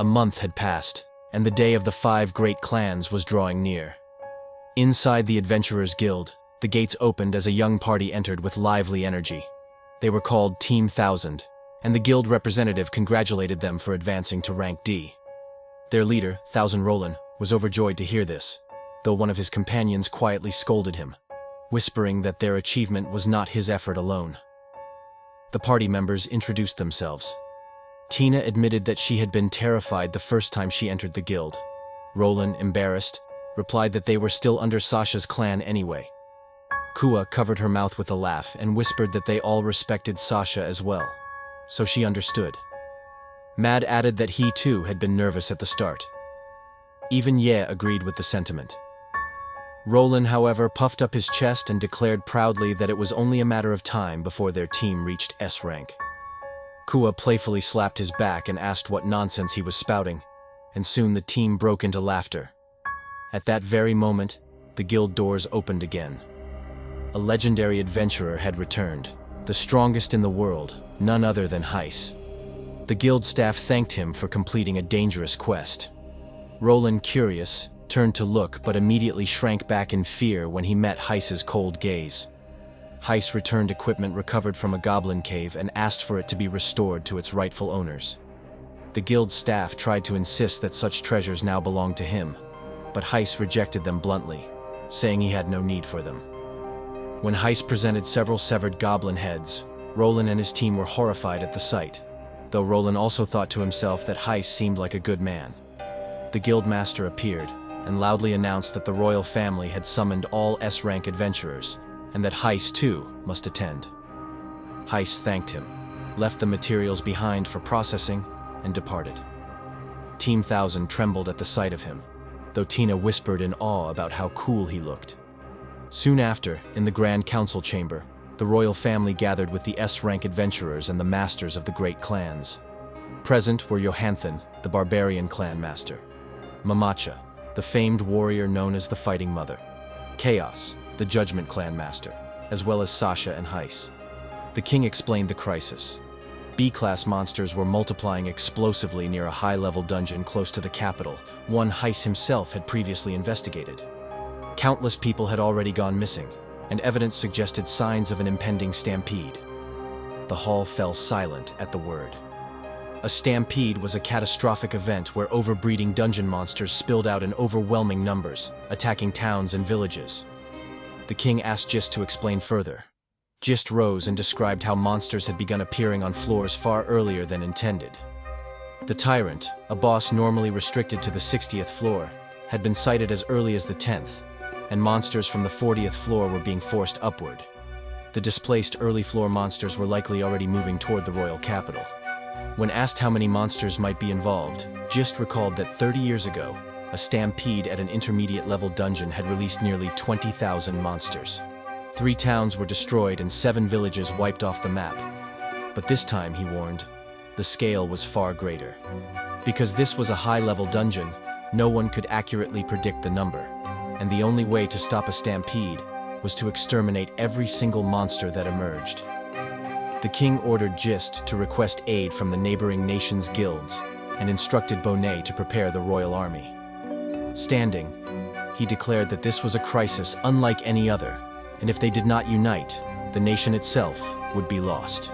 A month had passed, and the day of the 5 great clans was drawing near. Inside the Adventurers Guild, the gates opened as a young party entered with lively energy. They were called Team 1000, and the guild representative congratulated them for advancing to rank D. Their leader, Thousand Roland, was overjoyed to hear this, though one of his companions quietly scolded him, whispering that their achievement was not his effort alone. The party members introduced themselves. Tina admitted that she had been terrified the first time she entered the guild. Roland, embarrassed, replied that they were still under Sasha's clan anyway. Kua covered her mouth with a laugh and whispered that they all respected Sasha as well, so she understood. Mad added that he too had been nervous at the start. Even Ye agreed with the sentiment. Roland, however, puffed up his chest and declared proudly that it was only a matter of time before their team reached S rank. Kua playfully slapped his back and asked what nonsense he was spouting, and soon the team broke into laughter. At that very moment, the guild doors opened again. A legendary adventurer had returned, the strongest in the world, none other than Heiss. The guild staff thanked him for completing a dangerous quest. Roland, curious, turned to look but immediately shrank back in fear when he met Heiss's cold gaze. Heiss returned equipment recovered from a goblin cave and asked for it to be restored to its rightful owners. The guild staff tried to insist that such treasures now belonged to him, but Heiss rejected them bluntly, saying he had no need for them. When Heiss presented several severed goblin heads, Roland and his team were horrified at the sight, though Roland also thought to himself that Heiss seemed like a good man. The guildmaster appeared and loudly announced that the royal family had summoned all S-rank adventurers, and that Heiss too must attend. Heiss thanked him, left the materials behind for processing, and departed. Team 1000 trembled at the sight of him, though Tina whispered in awe about how cool he looked. Soon after, in the Grand Council chamber, the royal family gathered with the S-rank adventurers and the masters of the great clans. Present were Johanthan, the barbarian clan master; Mamacha, the famed warrior known as the Fighting Mother; Chaos, the Judgment clan master, as well as Sasha and Heiss. The king explained the crisis. B-class monsters were multiplying explosively near a high-level dungeon close to the capital, one Heiss himself had previously investigated. Countless people had already gone missing, and evidence suggested signs of an impending stampede. The hall fell silent at the word. A stampede was a catastrophic event where overbreeding dungeon monsters spilled out in overwhelming numbers, attacking towns and villages. The king asked Gist to explain further. Gist rose and described how monsters had begun appearing on floors far earlier than intended. The Tyrant, a boss normally restricted to the 60th floor, had been sighted as early as the 10th, and monsters from the 40th floor were being forced upward. The displaced early floor monsters were likely already moving toward the royal capital. When asked how many monsters might be involved, Gist recalled that 30 years ago, a stampede at an intermediate-level dungeon had released nearly 20,000 monsters. 3 towns were destroyed and 7 villages wiped off the map. But this time, he warned, the scale was far greater. Because this was a high-level dungeon, no one could accurately predict the number, and the only way to stop a stampede was to exterminate every single monster that emerged. The king ordered Gist to request aid from the neighboring nations' guilds and instructed Bonnet to prepare the royal army. Standing, he declared that this was a crisis unlike any other, and if they did not unite, the nation itself would be lost.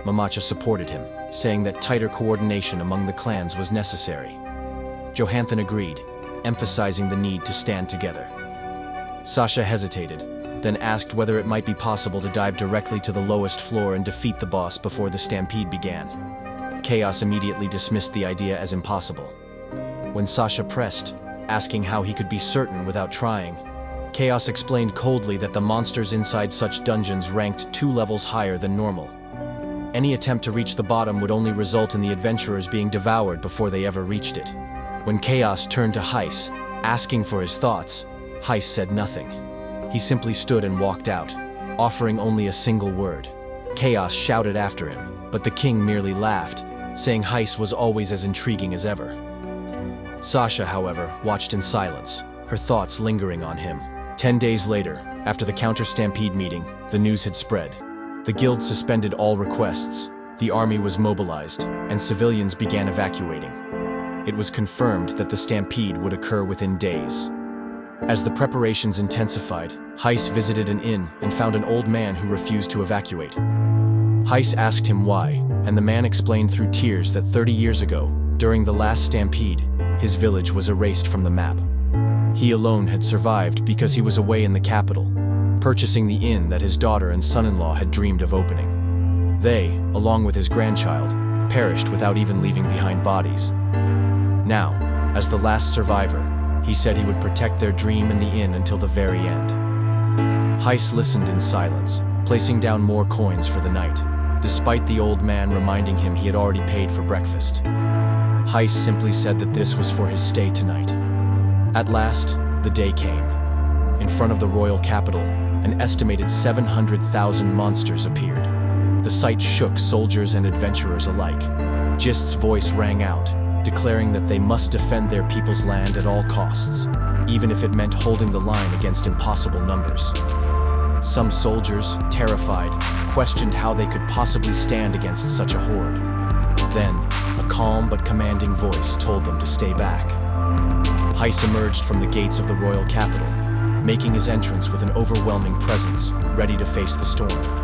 Mamacha supported him, saying that tighter coordination among the clans was necessary. Johanthan agreed, emphasizing the need to stand together. Sasha hesitated, then asked whether it might be possible to dive directly to the lowest floor and defeat the boss before the stampede began. Chaos immediately dismissed the idea as impossible. When Sasha pressed, asking how he could be certain without trying, Chaos explained coldly that the monsters inside such dungeons ranked 2 levels higher than normal. Any attempt to reach the bottom would only result in the adventurers being devoured before they ever reached it. When Chaos turned to Heiss, asking for his thoughts, Heiss said nothing. He simply stood and walked out, offering only a single word. Chaos shouted after him, but the king merely laughed, saying Heiss was always as intriguing as ever. Sasha, however, watched in silence, her thoughts lingering on him. 10 days later, after the counter-stampede meeting, the news had spread. The guild suspended all requests, the army was mobilized, and civilians began evacuating. it was confirmed that the stampede would occur within days. As the preparations intensified, Heiss visited an inn and found an old man who refused to evacuate. Heiss asked him why, and the man explained through tears that 30 years ago, during the last stampede, his village was erased from the map. He alone had survived because he was away in the capital, purchasing the inn that his daughter and son-in-law had dreamed of opening. They, along with his grandchild, perished without even leaving behind bodies. Now, as the last survivor, he said he would protect their dream and the inn until the very end. Heiss listened in silence, placing down more coins for the night, despite the old man reminding him he had already paid for breakfast. Heiss simply said that this was for his stay tonight. At last, the day came. In front of the royal capital, an estimated 700,000 monsters appeared. The sight shook soldiers and adventurers alike. Gist's voice rang out, declaring that they must defend their people's land at all costs, even if it meant holding the line against impossible numbers. Some soldiers, terrified, questioned how they could possibly stand against such a horde. Then, a calm but commanding voice told them to stay back. Heiss emerged from the gates of the royal capital, making his entrance with an overwhelming presence, ready to face the storm.